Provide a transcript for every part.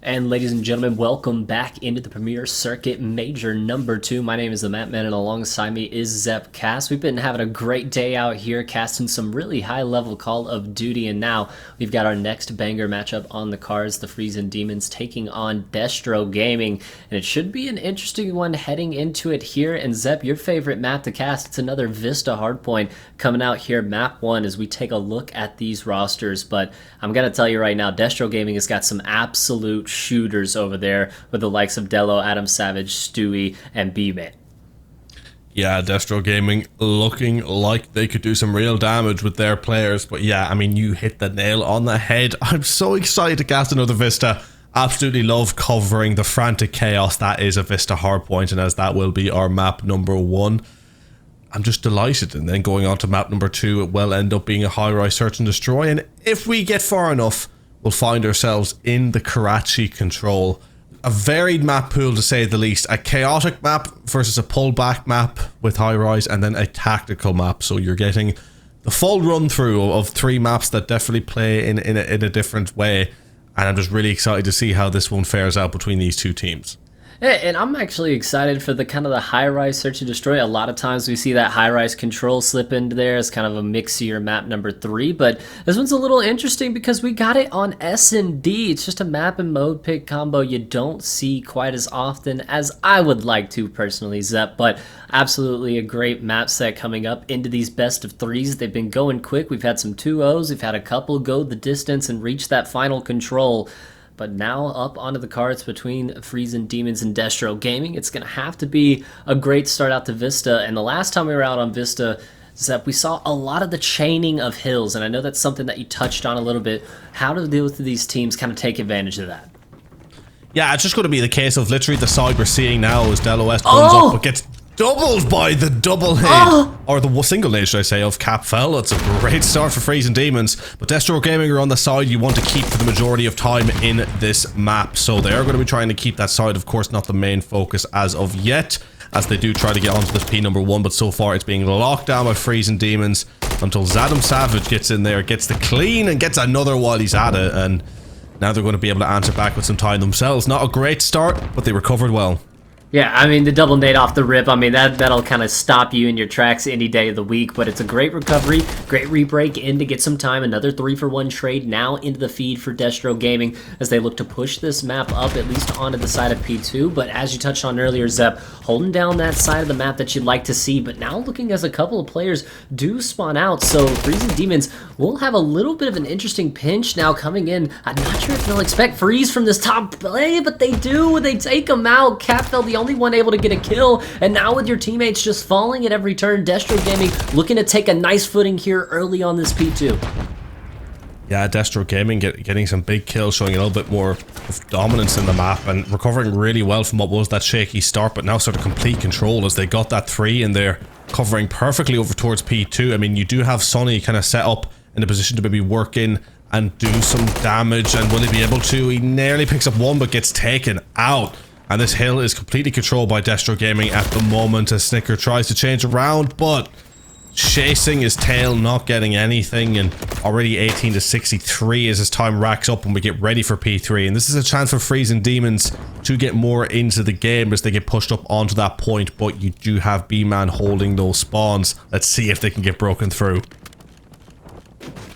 And ladies and gentlemen, welcome back into the Premier Circuit Major number 2. My name is the Matt Man, and alongside me is Zep Cast. We've been having a great day out here, casting some really high-level Call of Duty, and now we've got our next banger matchup on the cards, the Freezing Demons taking on Destro Gaming, and it should be an interesting one heading into it here. And Zep, your favorite map to cast, it's another Vista Hardpoint coming out here, map 1, as we take a look at these rosters. But I'm going to tell you right now, Destro Gaming has got some absolute shooters over there with the likes of Delo, Adam Savage, Stewie, and B-Man. Yeah, Destro Gaming looking like they could do some real damage with their players. But yeah, I mean, you hit the nail on the head. I'm so excited to cast another Vista. Absolutely love covering the frantic chaos that is a Vista Hardpoint, and as that will be our map number 1. I'm just delighted. And then going on to map number 2, it will end up being a high-rise search and destroy. And if we get far enough, we'll find ourselves in the Karachi control. A varied map pool, to say the least. A chaotic map versus a pullback map with high-rise, and then a tactical map. So you're getting the full run-through of 3 maps that definitely play in a different way. And I'm just really excited to see how this one fares out between these two teams. And I'm actually excited for the kind of the high-rise search and destroy. A lot of times we see that high-rise control slip into there as kind of a mixier map number 3, but this one's a little interesting because we got it on S&D. It's just a map and mode pick combo you don't see quite as often as I would like to personally, Zep, but absolutely a great map set coming up into these best of 3s. They've been going quick. We've had some 2-0s. We've had a couple go the distance and reach that final control. But now up onto the cards between Freezing Demons and Destro Gaming. It's going to have to be a great start out to Vista. And the last time we were out on Vista, Zep, we saw a lot of the chaining of hills. And I know that's something that you touched on a little bit. How do both of these teams kind of take advantage of that? Yeah, it's just going to be the case of literally the side we're seeing now as Delo West comes up but gets doubled by the double hit, or the single hit, should I say, of Capfell. It's a great start for Freezing Demons, but Destro Gaming are on the side you want to keep for the majority of time in this map, so they are going to be trying to keep that side, of course, not the main focus as of yet, as they do try to get onto this P number 1, but so far it's being locked down by Freezing Demons until Adam Savage gets in there, gets the clean, and gets another while he's at it, and now they're going to be able to answer back with some time themselves. Not a great start, but they recovered well. Yeah, I mean, the double nade off the rip, I mean, that'll kind of stop you in your tracks any day of the week, but it's a great recovery, great rebreak in to get some time, another 3-for-1 trade now into the feed for Destro Gaming as they look to push this map up, at least onto the side of P2, but as you touched on earlier, Zep, holding down that side of the map that you'd like to see, but now looking as a couple of players do spawn out, so Freezing Demons will have a little bit of an interesting pinch now coming in. I'm not sure if they'll expect freeze from this top play, but they do, they take them out. Capfell, the only one able to get a kill, and now with your teammates just falling at every turn, Destro Gaming looking to take a nice footing here early on this P2. Yeah, Destro Gaming getting some big kills, showing a little bit more of dominance in the map and recovering really well from what was that shaky start, but now sort of complete control as they got that 3 and they're covering perfectly over towards P2. I mean, you do have Sonny kind of set up in a position to maybe work in and do some damage, and will he be able to? He nearly picks up 1 but gets taken out. And this hill is completely controlled by Destro Gaming at the moment as Snicker tries to change around, but chasing his tail, not getting anything, and already 18 to 63 as his time racks up when we get ready for P3. And this is a chance for Freezing Demons to get more into the game as they get pushed up onto that point, but you do have B-Man holding those spawns. Let's see if they can get broken through.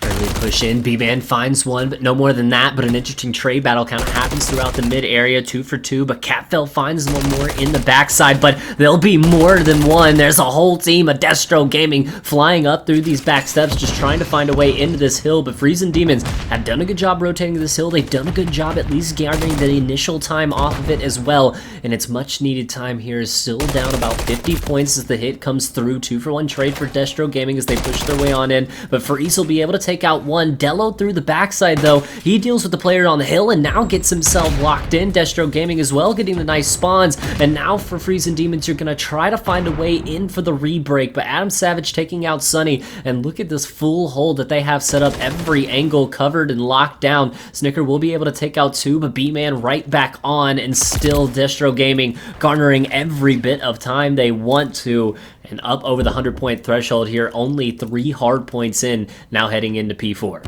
Early push in, B-Man finds one, but no more than that, but an interesting trade battle kind of happens throughout the mid area, 2 for 2, but Capfell finds one more in the backside, but there'll be more than one. There's a whole team of Destro Gaming flying up through these back steps, just trying to find a way into this hill, but Freezing Demons have done a good job rotating this hill. They've done a good job at least gathering the initial time off of it as well, and it's much needed time here is still down about 50 points as the hit comes through. 2-for-1 trade for Destro Gaming as they push their way on in, but Freeze will be able to take out one. Delo through the backside though, he deals with the player on the hill and now gets himself locked in. Destro Gaming as well getting the nice spawns, and now for Freezing Demons you're gonna try to find a way in for the rebreak, but Adam Savage taking out Sonny, and look at this full hold that they have set up, every angle covered and locked down. Snicker will be able to take out 2, but B-Man right back on, and still Destro Gaming garnering every bit of time they want to, and up over the 100-point threshold here, only 3 hard points in, now heading into P4.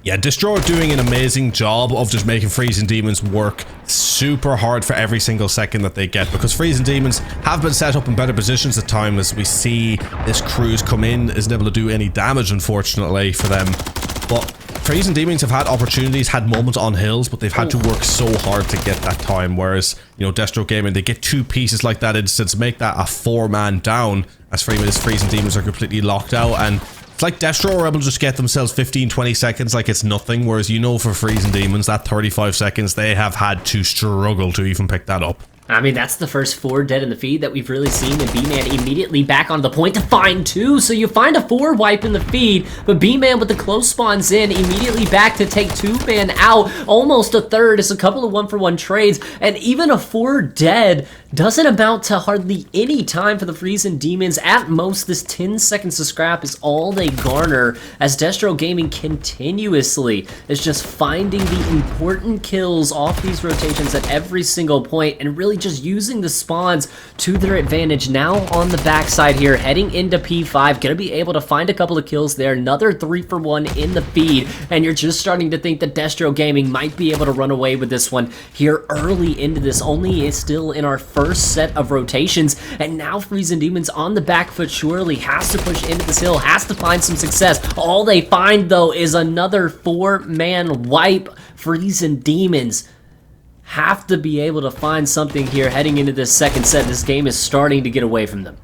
Yeah, Destro are doing an amazing job of just making Freezing Demons work super hard for every single second that they get, because Freezing Demons have been set up in better positions at times. As we see this Cruise come in, isn't able to do any damage, unfortunately, for them. But Freezing Demons have had opportunities, had moments on hills, but they've had to work so hard to get that time. Whereas, you know, Destro Gaming, they get 2 pieces like that instance, make that a 4-man down, as Freezing Demons are completely locked out. And it's like Destro are able to just get themselves 15-20 seconds like it's nothing, whereas, you know, for Freezing Demons, that 35 seconds, they have had to struggle to even pick that up. I mean, that's the first 4 dead in the feed that we've really seen, and B-Man immediately back on the point to find 2. So you find a 4 wipe in the feed, but B-Man with the close spawns in, immediately back to take 2-man out. Almost a third. It's a couple of 1-for-1 trades, and even a 4 dead doesn't amount to hardly any time for the Freezing Demons. At most, this 10 seconds to scrap is all they garner, as Destro Gaming continuously is just finding the important kills off these rotations at every single point, and really just using the spawns to their advantage. Now on the backside here, heading into P5, gonna be able to find a couple of kills there. Another 3-for-1 in the feed, and you're just starting to think that Destro Gaming might be able to run away with this one here early into this. Only is still in our first set of rotations, and now Freezing Demons on the back foot surely has to push into this hill, has to find some success. All they find though is another 4-man wipe. Freezing Demons have to be able to find something here heading into this second set. This game is starting to get away from them.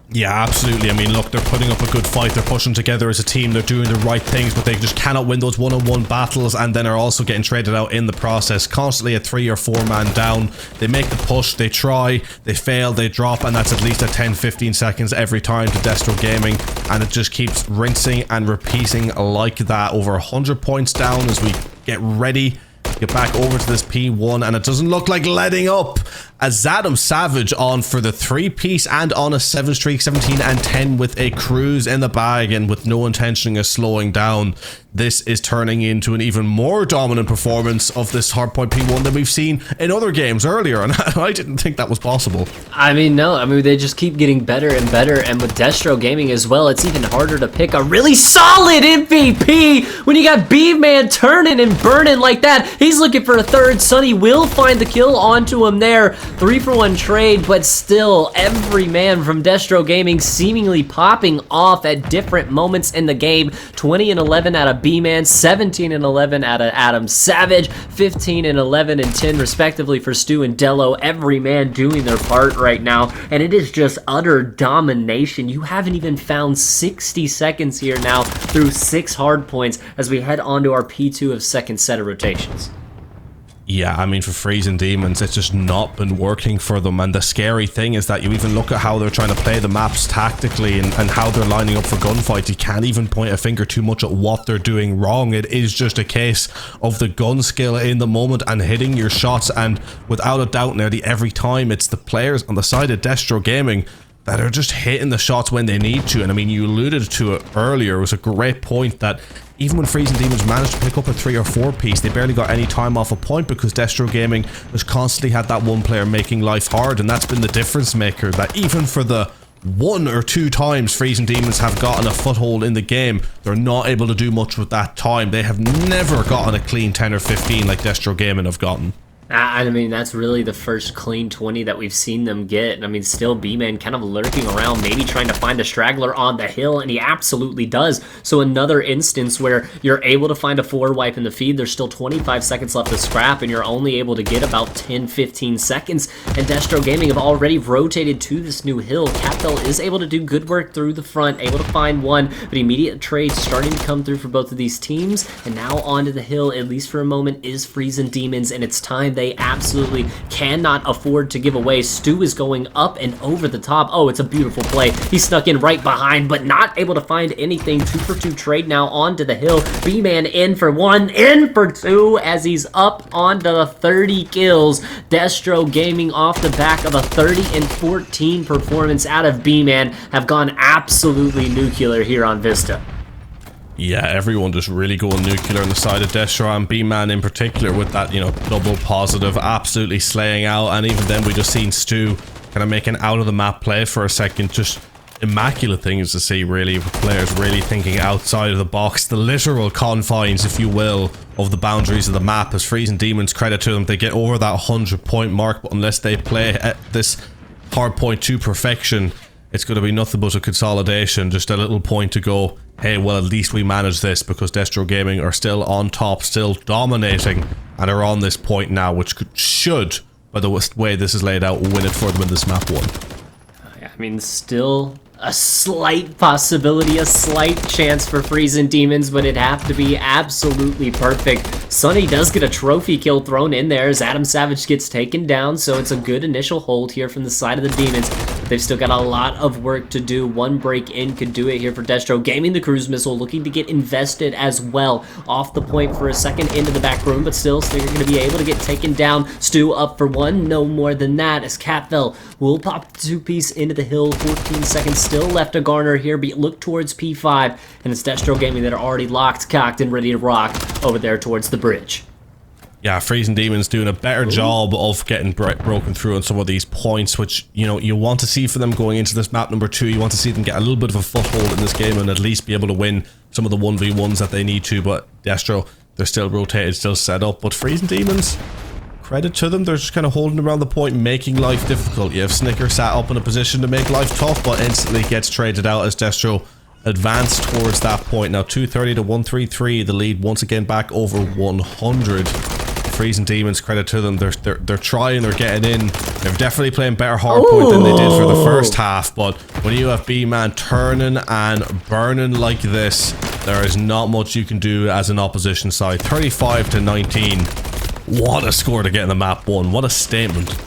Yeah, absolutely. I mean, look, they're putting up a good fight. They're pushing together as a team. They're doing the right things, but they just cannot win those one-on-one battles, and then are also getting traded out in the process. Constantly a 3 or 4-man down. They make the push, they try, they fail, they drop, and that's at least a 10-15 seconds every time to Destro Gaming, and it just keeps rinsing and repeating like that. Over 100 points down as we get ready get back over to this P1, and it doesn't look like letting up, as Zadum Savage on for the 3-piece and on a 7 streak, 17 and 10 with a Cruise in the bag, and with no intention of slowing down. This is turning into an even more dominant performance of this Hardpoint P1 than we've seen in other games earlier, and I didn't think that was possible. I mean, no, I mean, they just keep getting better and better, and with Destro Gaming as well, it's even harder to pick a really solid MVP when you got B-Man turning and burning like that. He's looking for a third. Sonny will find the kill onto him there. 3-for-1 trade, but still, every man from Destro Gaming seemingly popping off at different moments in the game. 20 and 11 out of B-Man, 17 and 11 out of Adam Savage, 15 and 11 and 10 respectively for Stu and Dello. Every man doing their part right now, and it is just utter domination. You haven't even found 60 seconds here now through 6 hard points as we head on to our P2 of second set of rotations. Yeah, I mean, for Freezing Demons, it's just not been working for them, and the scary thing is that you even look at how they're trying to play the maps tactically and how they're lining up for gunfights. You can't even point a finger too much at what they're doing wrong. It is just a case of the gun skill in the moment and hitting your shots, and without a doubt nearly every time it's the players on the side of Destro Gaming that are just hitting the shots when they need to. And I mean, you alluded to it earlier. It was a great point that even when Freezing Demons managed to pick up a 3 or 4 piece, they barely got any time off a point because Destro Gaming has constantly had that one player making life hard, and that's been the difference maker, that even for the 1 or 2 times Freezing Demons have gotten a foothold in the game, they're not able to do much with that time. They have never gotten a clean 10 or 15 like Destro Gaming have gotten. I mean, that's really the first clean 20 that we've seen them get. I mean, still B-Man kind of lurking around, maybe trying to find a straggler on the hill, and he absolutely does. So another instance where you're able to find a 4 wipe in the feed, there's still 25 seconds left to scrap, and you're only able to get about 10-15 seconds. And Destro Gaming have already rotated to this new hill. Captel is able to do good work through the front, able to find one, but immediate trades starting to come through for both of these teams. And now onto the hill, at least for a moment, is Freezing Demons, and it's time they absolutely cannot afford to give away. Stu is going up and over the top. Oh, it's a beautiful play. He snuck in right behind, but not able to find anything. 2-for-2 trade now onto the hill. B-Man in for 1, in for 2 as he's up onto the 30 kills. Destro Gaming off the back of a 30 and 14 performance out of B-Man have gone absolutely nuclear here on Vista. Yeah, everyone just really going nuclear on the side of Destro, and B-Man in particular with that, you know, double positive, absolutely slaying out. And even then we just seen Stu kind of make an out of the map play for a second, just immaculate things to see, really, with players really thinking outside of the box, the literal confines, if you will, of the boundaries of the map. As Freezing Demons, credit to them, they get over that 100-point mark, but unless they play at this hard point to perfection, it's going to be nothing but a consolidation, just a little point to go, hey, well, at least we managed this, because Destro Gaming are still on top, still dominating, and are on this point now, which should, by the way this is laid out, win it for them in this map 1. I mean, still a slight possibility, a slight chance for Freezing Demons, but it'd have to be absolutely perfect. Sunny does get a trophy kill thrown in there as Adam Savage gets taken down, so it's a good initial hold here from the side of the Demons. They've still got a lot of work to do. One break in could do it here for Destro. Gaming the cruise missile, looking to get invested as well. Off the point for a second into the back room, but still Stinger going to be able to get taken down. Stu up for one, no more than that, as Catfell will pop the two-piece into the hill. 14 seconds still left to garner here, but look towards P5, and it's Destro Gaming that are already locked, cocked, and ready to rock over there towards the bridge. Yeah, Freezing Demons doing a better job of getting broken through on some of these points, which, you know, you want to see for them going into this map number 2. You want to see them get a little bit of a foothold in this game and at least be able to win some of the 1v1s that they need to. But Destro, they're still rotated, still set up. But Freezing Demons, credit to them, they're just kind of holding around the point, making life difficult. You have Snicker sat up in a position to make life tough, but instantly gets traded out as Destro advance towards that point. Now 230 to 133, the lead once again back over 100. Freezing Demons, credit to them, they're trying, they're getting in. They're definitely playing better hardpoint than they did for the first half, but when you have B-Man turning and burning like this, there is not much you can do as an opposition side. 35 to 19. What a score to get in the map 1. What a statement.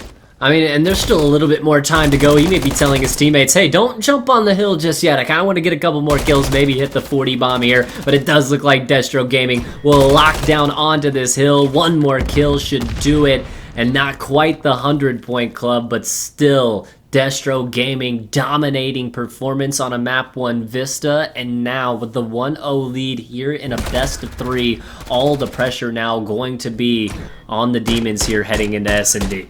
I mean, and there's still a little bit more time to go. He may be telling his teammates, hey, don't jump on the hill just yet. I kind of want to get a couple more kills, maybe hit the 40 bomb here. But it does look like Destro Gaming will lock down onto this hill. One more kill should do it. And not quite the 100-point club, but still Destro Gaming dominating performance on a map 1 Vista. And now with the 1-0 lead here in a best of 3, all the pressure now going to be on the Demons here heading into S&D.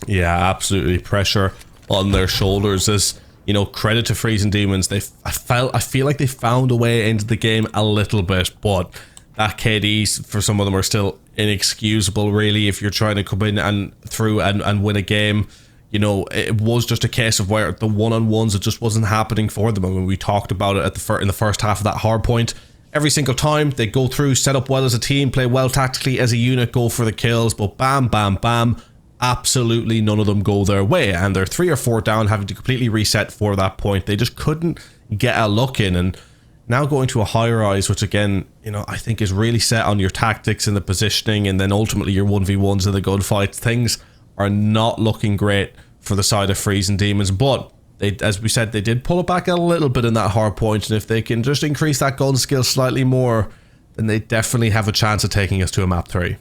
Yeah, absolutely. Pressure on their shoulders. As you know, credit to Freezing Demons. I feel like they found a way into the game a little bit, but that KDs for some of them are still inexcusable, really, if you're trying to come in and through and win a game. You know, it was just a case of where the one-on-ones, it just wasn't happening for them. I mean, we talked about it at in the first half of that hard point. Every single time they go through, set up well as a team, play well tactically as a unit, go for the kills, but bam, bam, bam, absolutely none of them go their way, and they're 3 or 4 down, having to completely reset for that point. They just couldn't get a look in, and now going to a high rise, which again, you know, I think is really set on your tactics and the positioning, and then ultimately your 1v1s and the gunfights. Things are not looking great for the side of Freezing Demons, but they, as we said, they did pull it back a little bit in that hard point, and if they can just increase that gun skill slightly more, then they definitely have a chance of taking us to a map 3.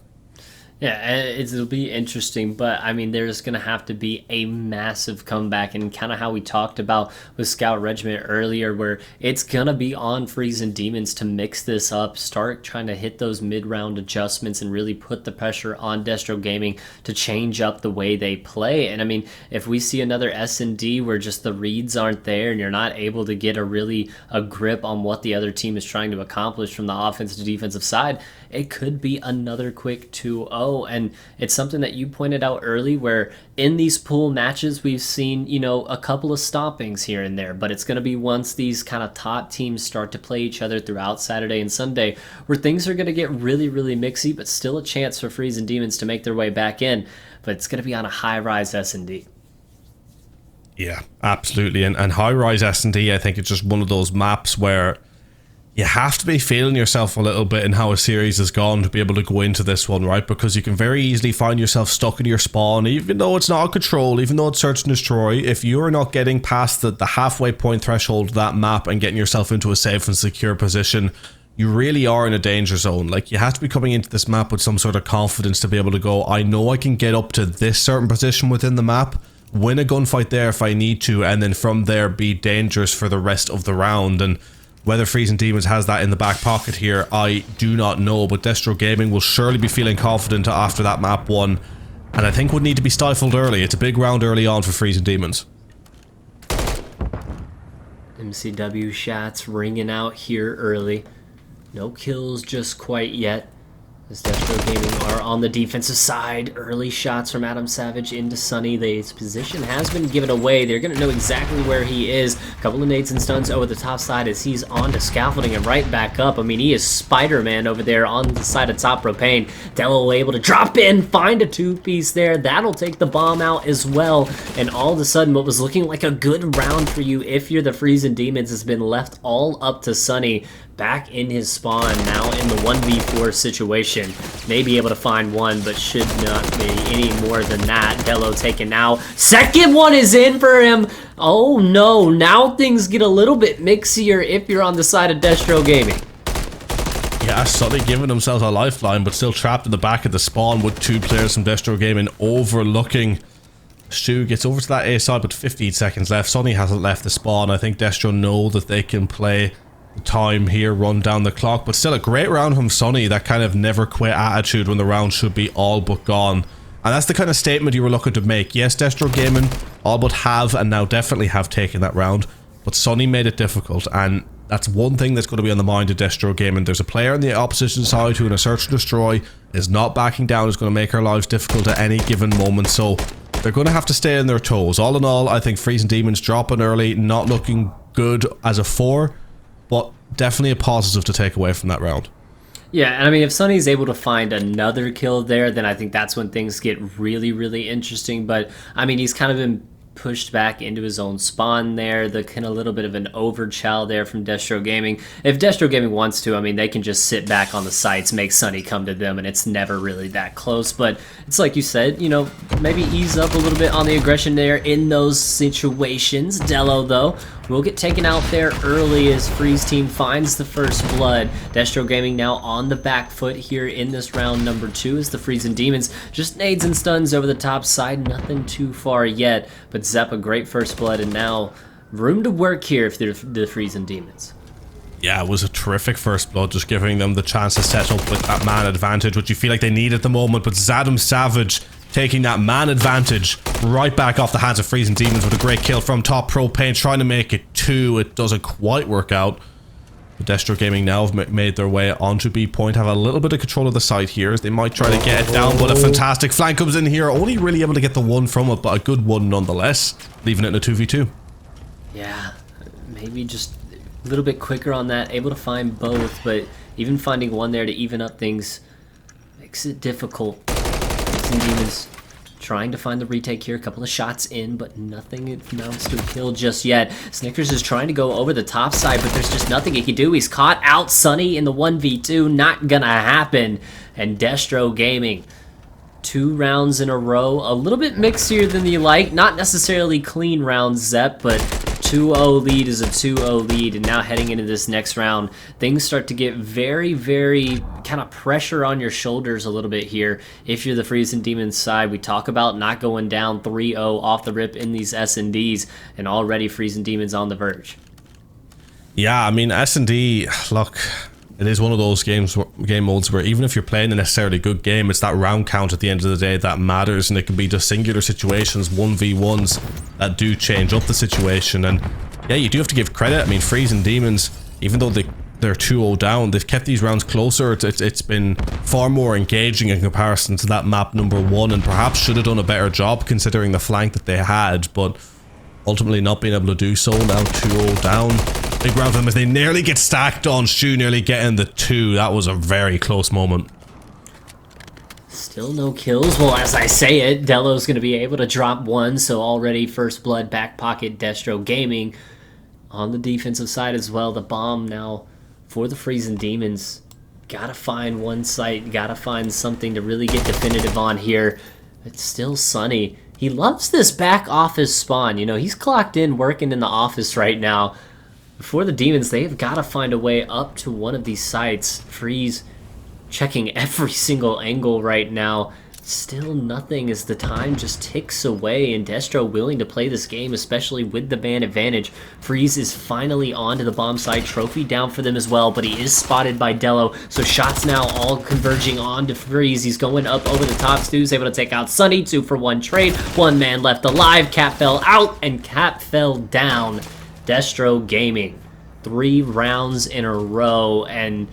Yeah, it'll be interesting, but I mean, there's going to have to be a massive comeback, and kind of how we talked about with Scout Regiment earlier, where it's going to be on Freezing Demons to mix this up, start trying to hit those mid-round adjustments, and really put the pressure on Destro Gaming to change up the way they play. And I mean, if we see another S&D where just the reads aren't there, and you're not able to get a grip on what the other team is trying to accomplish from the offensive to defensive side, it could be another quick 2-0. And it's something that you pointed out early, where in these pool matches we've seen, you know, a couple of stompings here and there, but it's going to be once these kind of top teams start to play each other throughout Saturday and Sunday where things are going to get really, really mixy, but still a chance for Freezing Demons to make their way back in. But it's going to be on a high-rise S&D. Yeah, absolutely. And high-rise S&D, I think it's just one of those maps where you have to be feeling yourself a little bit in how a series has gone to be able to go into this one, right? Because you can very easily find yourself stuck in your spawn, even though it's not a control, even though it's search and destroy. If you're not getting past the halfway point threshold of that map and getting yourself into a safe and secure position, you really are in a danger zone. Like, you have to be coming into this map with some sort of confidence to be able to go, I know I can get up to this certain position within the map, win a gunfight there if I need to, and then from there be dangerous for the rest of the round. And whether Freezing Demons has that in the back pocket here, I do not know, but Destro Gaming will surely be feeling confident after that map 1, and I think would need to be stifled early. It's a big round early on for Freezing Demons. MCW shots ringing out here early. No kills just quite yet, as Destro Gaming are on the defensive side. Early shots from Adam Savage into Sunny. His position has been given away. They're going to know exactly where he is. A couple of nades and stuns over the top side as he's on to scaffolding and right back up. I mean, he is Spider-Man over there on the side of top propane. Dello able to drop in, find a two-piece there. That'll take the bomb out as well. And all of a sudden, what was looking like a good round for you if you're the Freezing Demons has been left all up to Sunny. Back in his spawn, now in the 1v4 situation. May be able to find one, but should not be any more than that. Dello taken now. Second one is in for him. Oh no, now things get a little bit mixier if you're on the side of Destro Gaming. Yeah, Sunny giving themselves a lifeline, but still trapped in the back of the spawn with two players from Destro Gaming overlooking. Stu gets over to that A side, but 15 seconds left. Sunny hasn't left the spawn. I think Destro know that they can play time here, run down the clock, but still a great round from Sunny. That kind of never quit attitude when the round should be all but gone, and that's the kind of statement you were looking to make. Yes, Destro Gaming all but have and now definitely have taken that round, but Sunny made it difficult, and that's one thing that's going to be on the mind of Destro Gaming. There's a player on the opposition side who in a search and destroy is not backing down, is going to make our lives difficult at any given moment, so they're going to have to stay on their toes. All in all, I think Freezing Demons dropping early, not looking good as a 4, but definitely a positive to take away from that round. Yeah, and I mean, if Sunny's able to find another kill there, then I think that's when things get really, really interesting. But, I mean, he's kind of been pushed back into his own spawn there. The kind of little bit of an overchow there from Destro Gaming. If Destro Gaming wants to, I mean, they can just sit back on the sites, make Sunny come to them, and it's never really that close. But it's like you said, you know, maybe ease up a little bit on the aggression there in those situations. Dello, though, will get taken out there early as Freeze team finds the first blood. Destro Gaming now on the back foot here in this round number 2 as the Freezing Demons just nades and stuns over the top side. Nothing too far yet, but Zep a great first blood, and now room to work here for the Freezing Demons. Yeah, it was a terrific first blood, just giving them the chance to set up with that man advantage, which you feel like they need at the moment, but Zadam Savage taking that man advantage right back off the hands of Freezing Demons with a great kill from top propane, trying to make it 2. It doesn't quite work out. But Destro Gaming now have made their way onto B point, have a little bit of control of the site here as they might try to get it down, but a fantastic flank comes in here, only really able to get the 1 from it, but a good one nonetheless, leaving it in a 2v2. Yeah, maybe just a little bit quicker on that, able to find both, but even finding one there to even up things makes it difficult. Freezing Demons trying to find the retake here, a couple of shots in, but nothing amounts to a kill just yet. Snickers is trying to go over the top side, but there's just nothing he can do. He's caught out Sunny in the 1v2, not gonna happen. And Destro Gaming, 2 rounds in a row, a little bit mixier than you like, not necessarily clean rounds, Zep, but 2-0 lead is a 2-0 lead, and now heading into this next round, things start to get very, very kind of pressure on your shoulders a little bit here. If you're the Freezing Demons side, we talk about not going down 3-0 off the rip in these S&Ds, and already Freezing Demons on the verge. Yeah, I mean, S&D, look, it is one of those game modes where even if you're playing a necessarily good game, it's that round count at the end of the day that matters, and it can be just singular situations, 1v1s, that do change up the situation. And yeah, you do have to give credit. I mean, Freezing Demons, even though they're 2-0 down, they've kept these rounds closer. It's been far more engaging in comparison to that map number 1, and perhaps should have done a better job considering the flank that they had, but ultimately not being able to do so. Now 2-0 down. Big round for them as they nearly get stacked on. Stu nearly getting the 2. That was a very close moment. Still no kills. Well, as I say it, Dello's going to be able to drop 1, so already first blood, back pocket, Destro Gaming on the defensive side as well. The bomb now for the Freezing Demons. Gotta find one site, gotta find something to really get definitive on here. It's still Sunny. He loves this back office spawn. You know, he's clocked in, working in the office right now. For the Demons, they've got to find a way up to one of these sites. Freeze checking every single angle right now. Still nothing as the time just ticks away, and Destro willing to play this game, especially with the man advantage. Freeze is finally onto the bomb site. Trophy down for them as well, but he is spotted by Dello, so shots now all converging on to Freeze. He's going up over the top. Stu's able to take out Sunny. 2-for-1 trade. 1 man left alive. Cap fell out, and Cap fell down. Destro Gaming, 3 rounds in a row. And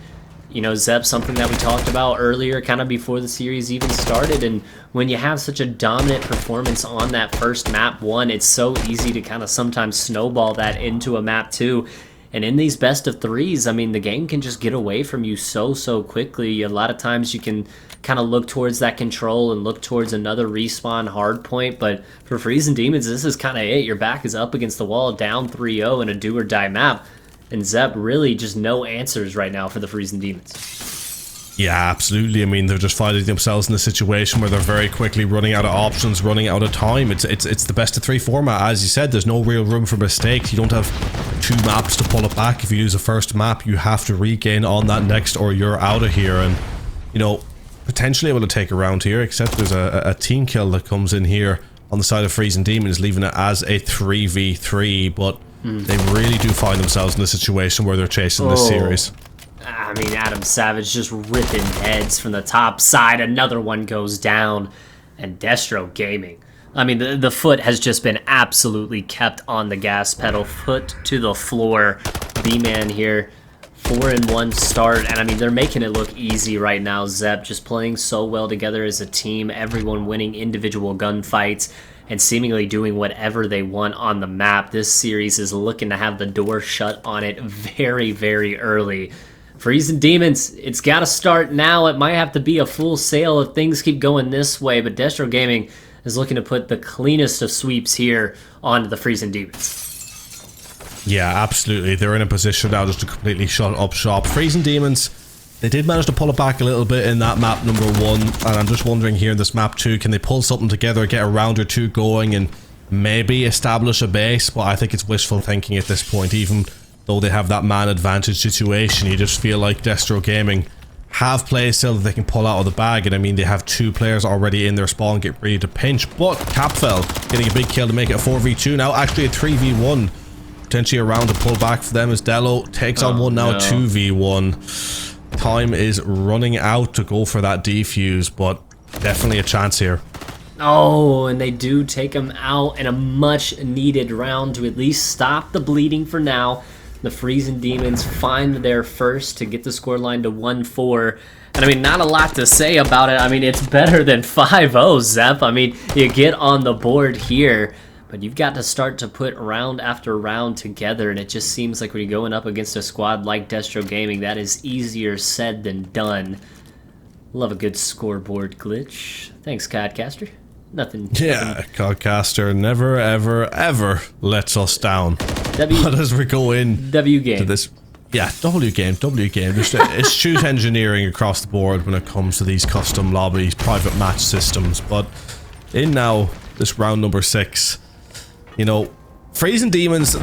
you know, Zep, something that we talked about earlier, kind of before the series even started. And when you have such a dominant performance on that first map 1, it's so easy to kind of sometimes snowball that into a map 2. And in these best of 3s, I mean, the game can just get away from you so quickly. A lot of times you can kind of look towards that control and look towards another respawn hard point. But for Freezing Demons, this is kind of it. Your back is up against the wall, down 3-0 in a do or die map. And Zep, really just no answers right now for the Freezing Demons. Yeah, absolutely. I mean, they're just finding themselves in a situation where they're very quickly running out of options, running out of time. It's the best of 3 format. As you said, there's no real room for mistakes. You don't have 2 maps to pull it back. If you lose the first map, you have to regain on that next or you're out of here. And, you know, potentially able to take a round here, except there's a team kill that comes in here on the side of Freezing Demons, leaving it as a 3v3, but they really do find themselves in a situation where they're chasing this series. I mean, Adam Savage just ripping heads from the top side. Another one goes down. And Destro Gaming, I mean, the foot has just been absolutely kept on the gas pedal. Foot to the floor. B-Man here, 4-1 start. And I mean, they're making it look easy right now. Zep just playing so well together as a team. Everyone winning individual gunfights and seemingly doing whatever they want on the map. This series is looking to have the door shut on it very early. Freezing Demons, it's got to start now. It might have to be a full sale if things keep going this way, but Destro Gaming is looking to put the cleanest of sweeps here onto the Freezing Demons. Yeah, absolutely. They're in a position now just to completely shut up shop. Freezing Demons, they did manage to pull it back a little bit in that map number 1, and I'm just wondering here in this map 2, can they pull something together, get a round or 2 going, and maybe establish a base? But I think it's wishful thinking at this point. Even though they have that man advantage situation, you just feel like Destro Gaming have plays still that they can pull out of the bag. And I mean, they have 2 players already in their spawn, get ready to pinch. But Capfell getting a big kill to make it a 4v2 now, actually a 3v1. Potentially a round to pull back for them as Dello takes on one now, 2v1. Time is running out to go for that defuse, but definitely a chance here. Oh, and they do take him out in a much needed round to at least stop the bleeding for now. The Freezing Demons find their first to get the scoreline to 1-4. And I mean, not a lot to say about it. I mean, it's better than 5-0, Zep. I mean, you get on the board here, but you've got to start to put round after round together. And it just seems like when you're going up against a squad like Destro Gaming, that is easier said than done. Love a good scoreboard glitch. Thanks, Codcaster. Nothing. Yeah, Codcaster never, ever lets us down. But as we go in W game to this, yeah, W game. Just astute engineering across the board when it comes to these custom lobbies, private match systems. But in now this round number 6, you know, Freezing Demons,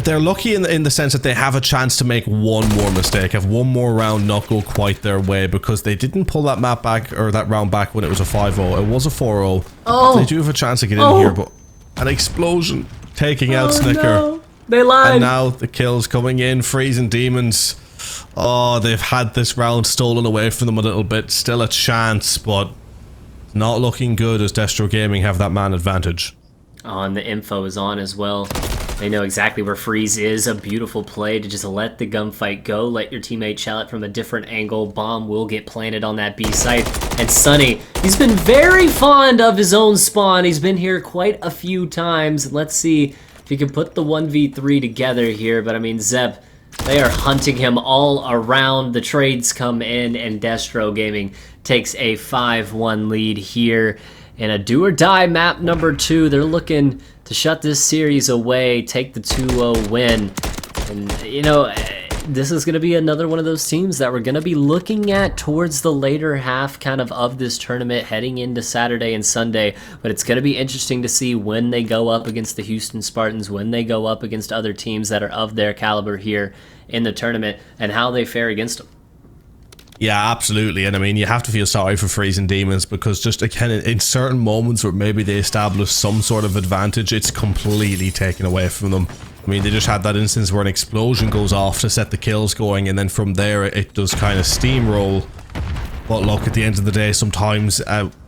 they're lucky in the sense that they have a chance to make one more mistake, have one more round not go quite their way, because they didn't pull that map back, or that round back when it was a 5-0. It was a 4-0. Oh. They do have a chance to get in here, but an explosion taking out Snicker. No. They lied. And now the kills coming in. Freezing Demons, oh, they've had this round stolen away from them a little bit. Still a chance, but not looking good as Destro Gaming have that man advantage. Oh, and the info is on as well. They know exactly where Freeze is. A beautiful play to just let the gunfight go. Let your teammate shell it from a different angle. Bomb will get planted on that B site. And Sunny, he's been very fond of his own spawn. He's been here quite a few times. Let's see if he can put the 1v3 together here. But I mean, Zep, they are hunting him all around. The trades come in, and Destro Gaming takes a 5-1 lead here. In a do-or-die map number 2, they're looking to shut this series away, take the 2-0 win. And, you know, this is going to be another one of those teams that we're going to be looking at towards the later half kind of this tournament heading into Saturday and Sunday. But it's going to be interesting to see when they go up against the Houston Spartans, when they go up against other teams that are of their caliber here in the tournament, and how they fare against them. Yeah, absolutely. And I mean, you have to feel sorry for Freezing Demons, because just again, in certain moments where maybe they establish some sort of advantage, it's completely taken away from them. I mean, they just had that instance where an explosion goes off to set the kills going, and then from there it does kind of steamroll. But look, at the end of the day, sometimes,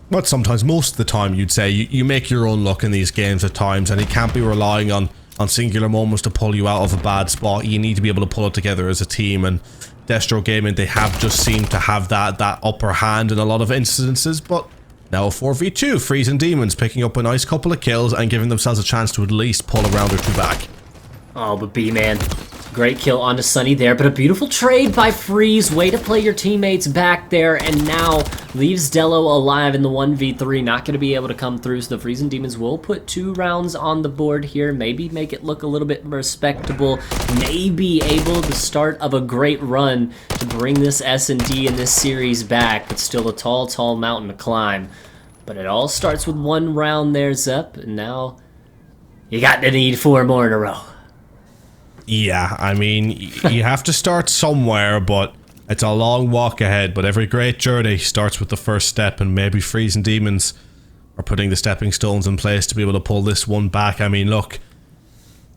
not sometimes, most of the time, you'd say, you make your own luck in these games at times, and you can't be relying on on singular moments to pull you out of a bad spot. You need to be able to pull it together as a team, and Destro Gaming, they have just seemed to have that upper hand in a lot of instances. But now a 4v2, Freezing Demons picking up a nice couple of kills and giving themselves a chance to at least pull a round or two back. Oh, but B-Man, great kill onto Sunny there, but a beautiful trade by Freeze. Way to play your teammates back there, and now leaves Delo alive in the 1v3. Not going to be able to come through, so the Freezing Demons will put 2 rounds on the board here. Maybe make it look a little bit respectable. Maybe able the start of a great run to bring this S&D in this series back, but still a tall, tall mountain to climb. But it all starts with 1 round there, Zep, and now you got to need 4 more in a row. Yeah, I mean, you have to start somewhere, but it's a long walk ahead. But every great journey starts with the first step, and maybe Freezing Demons are putting the stepping stones in place to be able to pull this one back. I mean, look,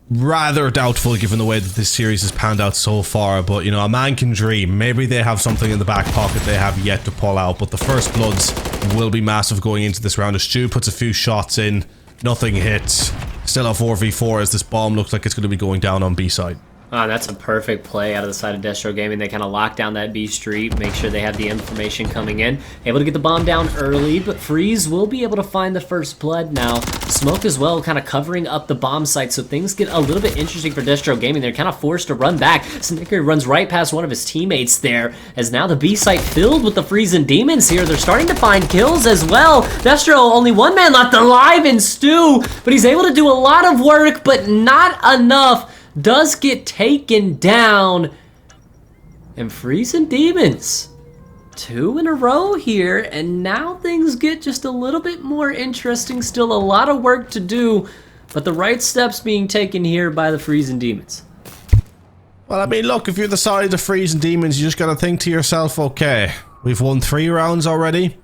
rather doubtful given the way that this series has panned out so far, but, you know, a man can dream. Maybe they have something in the back pocket they have yet to pull out, but the first bloods will be massive going into this round. As Stu puts a few shots in, nothing hits. Still a 4v4 as this bomb looks like it's going to be going down on B side. Oh, that's a perfect play out of the side of Destro Gaming. They kind of lock down that B street, make sure they have the information coming in. Able to get the bomb down early, but Freeze will be able to find the first blood now. Smoke as well, kind of covering up the bomb site, so things get a little bit interesting for Destro Gaming. They're kind of forced to run back. Snicker runs right past one of his teammates there, as now the B site filled with the Freezing Demons here. They're starting to find kills as well. Destro, only 1 man left alive in Stu, but he's able to do a lot of work, but not enough. Does get taken down, and Freezing Demons 2 in a row here, and now things get just a little bit more interesting. Still a lot of work to do, but the right steps being taken here by the Freezing Demons. Well, I mean, look, if you're the side of Freezing Demons, you just gotta think to yourself, okay, we've won 3 rounds already,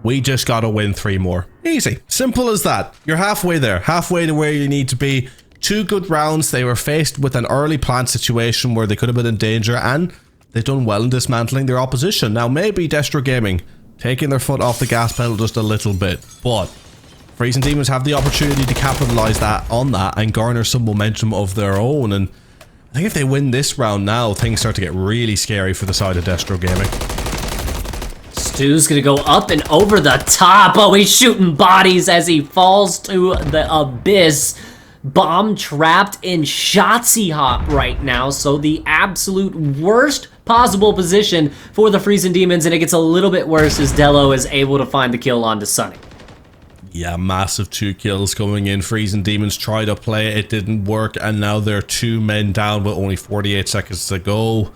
we just gotta win 3 more. Easy, simple as that. You're halfway there, halfway to where you need to be. 2 good rounds. They were faced with an early plant situation where they could have been in danger, and they've done well in dismantling their opposition. Now, maybe Destro Gaming taking their foot off the gas pedal just a little bit, but Freezing Demons have the opportunity to capitalize on that and garner some momentum of their own. And I think if they win this round now, things start to get really scary for the side of Destro Gaming. Stu's gonna go up and over the top. Oh, he's shooting bodies as he falls to the abyss. Bomb trapped in Shotzzy Hop right now, so the absolute worst possible position for the Freezing Demons, and it gets a little bit worse as Delo is able to find the kill onto Sunny. Yeah, massive 2 kills coming in. Freezing Demons tried to play it, didn't work, and now they're 2 men down with only 48 seconds to go.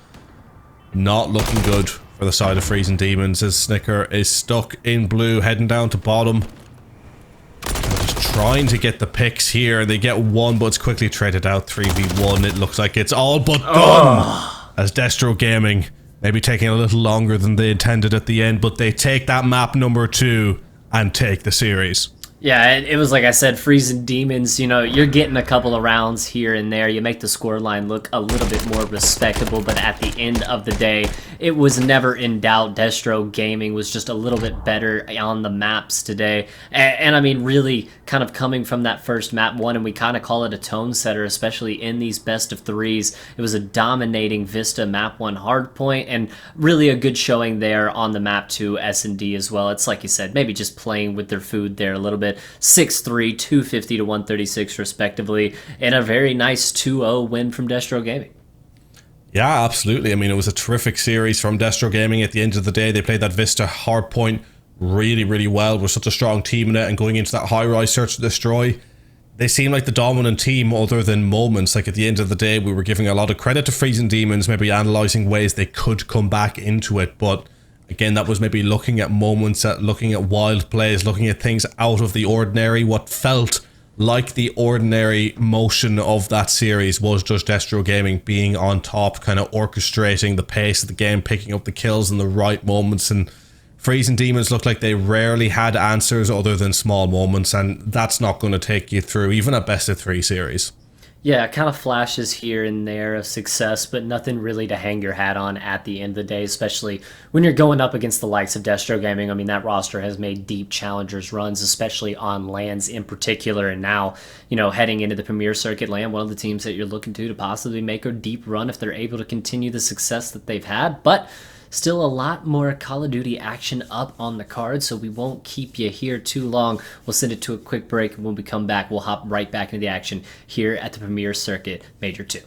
Not looking good for the side of Freezing Demons as Snicker is stuck in blue, heading down to bottom. Trying to get the picks here. They get 1, but it's quickly traded out. 3v1. It looks like it's all but done. As Destro Gaming maybe taking a little longer than they intended at the end, but they take that map number 2 and take the series. Yeah, it was like I said, Freezing Demons, you know, you're getting a couple of rounds here and there. You make the scoreline look a little bit more respectable, but at the end of the day, it was never in doubt. Destro Gaming was just a little bit better on the maps today. And I mean, really kind of coming from that first map 1, and we kind of call it a tone setter, especially in these best of 3s. It was a dominating Vista map 1 hardpoint, and really a good showing there on the map 2 S&D as well. It's like you said, maybe just playing with their food there a little bit. 6-3, 250 to 136 respectively, and a very nice 2-0 win from Destro Gaming. Yeah, absolutely. I mean, it was a terrific series from Destro Gaming. At the end of the day, they played that Vista hardpoint really, really well. We're such a strong team in it, and going into that high-rise search and destroy, they seem like the dominant team other than moments. Like, at the end of the day, we were giving a lot of credit to Freezing Demons, maybe analysing ways they could come back into it, but again, that was maybe looking at moments, looking at wild plays, looking at things out of the ordinary. What felt like the ordinary motion of that series was just Destro Gaming being on top, kind of orchestrating the pace of the game, picking up the kills in the right moments, and Freezing Demons looked like they rarely had answers other than small moments, and that's not going to take you through even a best of 3 series. Yeah, kind of flashes here and there of success, but nothing really to hang your hat on at the end of the day, especially when you're going up against the likes of Destro Gaming. I mean, that roster has made deep challengers runs, especially on lands in particular. And now, heading into the Premier Circuit land, one of the teams that you're looking to possibly make a deep run if they're able to continue the success that they've had. But still a lot more Call of Duty action up on the card, so we won't keep you here too long. We'll send it to a quick break, and when we come back, we'll hop right back into the action here at the Premier Circuit Major 2.